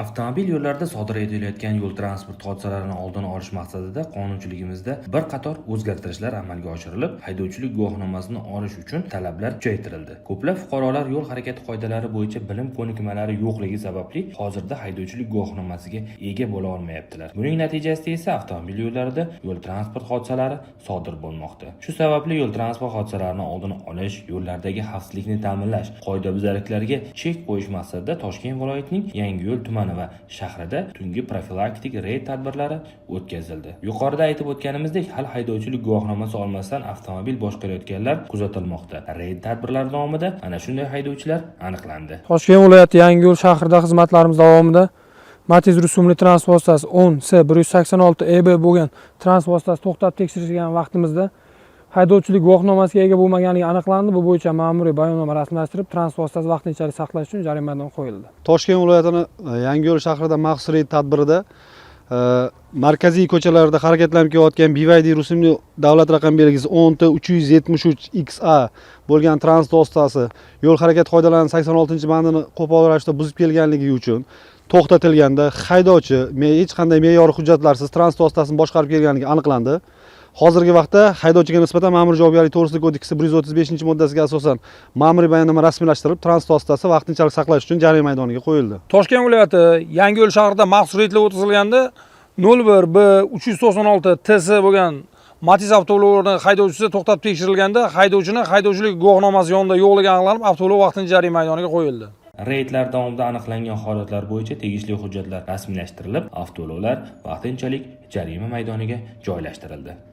Avtomobil yo'llarida sodir etilayotgan yo'l transport hodisalarini oldini olish maqsadida qonunchiligimizda bir qator o'zgartirishlar amalga oshirilib, haydovchilik guvohnomasini olish uchun talablar kuchaytirildi. Ko'plab fuqarolar yo'l harakati qoidalari bo'yicha bilim ko'nikmalari yo'qligi sababli hozirda haydovchilik guvohnomasiga ega bo'la olmayaptilar. Buning natijasida esa avtomobil yo'llarida yo'l transport hodisalari sodir bo'lmoqda. Shu sababli yo'l transport hodisalarini oldini olish, yo'llardagi xavfsizlikni ta'minlash, qoidabuzarliklarga chek qo'yish maqsadida Toshkent viloyatining Yangiyo'l tumani va shahrida tungi profilaktik reyd tadbirlari o'tkazildi. Yuqorida aytib o'tganimizdek, hali haydovchilik guvohnomasi olmasdan avtomobil boshqarayotganlar kuzatilmoqda. Reyd tadbirlari davomida ana shunday haydovchilar aniqlandi. Toshkent viloyati Yangiyo'l shahrida xizmatlarimiz davomida Matiz rusumli transport vositasi 10C186EB bo'lgan transport vositasi to'xtatib tekshirishgan vaqtimizda haydovchilik guvohnomasiga ega bo'lmaganligi aniqlandi. Bu bo'yicha ma'muriy bayonnoma rasmiylashtirib, transport vositasi vaqtinchalik saqlash uchun jarimadan qo'yildi. Toshkent viloyatining Yangiyo'l shahrida maxsus reyd tadbirida markaziy ko'chalarda harakatlanib kelayotgan BYD rusumli davlat raqam belgisi 10T373XA bo'lgan transport vositasi yo'l harakati qoidalarining 86-bandini qo'pol ravishda buzib kelganligi uchun to'xtatilganda haydovchi hech qanday me'yoriy hujjatlarsiz transport vositasini boshqarib kelganligi aniqlandi. Hozirgi vaqtda haydovchiga nisbatan ma'muriy javobgarlik to'g'risida kodeksi 135-moddasiga asosan ma'muriy bayonnoma rasmiylashtirib, transport vositasini vaqtinchalik saqlash uchun jarima maydoniga qo'yildi. Toshkent viloyati Yangiyo'l shahrida maxsus reydlar o'tkazilganda 01B396TS bo'lgan Matiz avtomobilining haydovchisi to'xtatib tekshirilganda haydovchilik guvohnomasi yonida yo'qligi aniqlanib, avtomobil vaqtincha jarima maydoniga qo'yildi. Reydlar davomida aniqlangan holatlar bo'yicha tegishli hujjatlar rasmiylashtirilib, avtoulovlar vaqtinchalik jarima maydoniga joylashtirildi.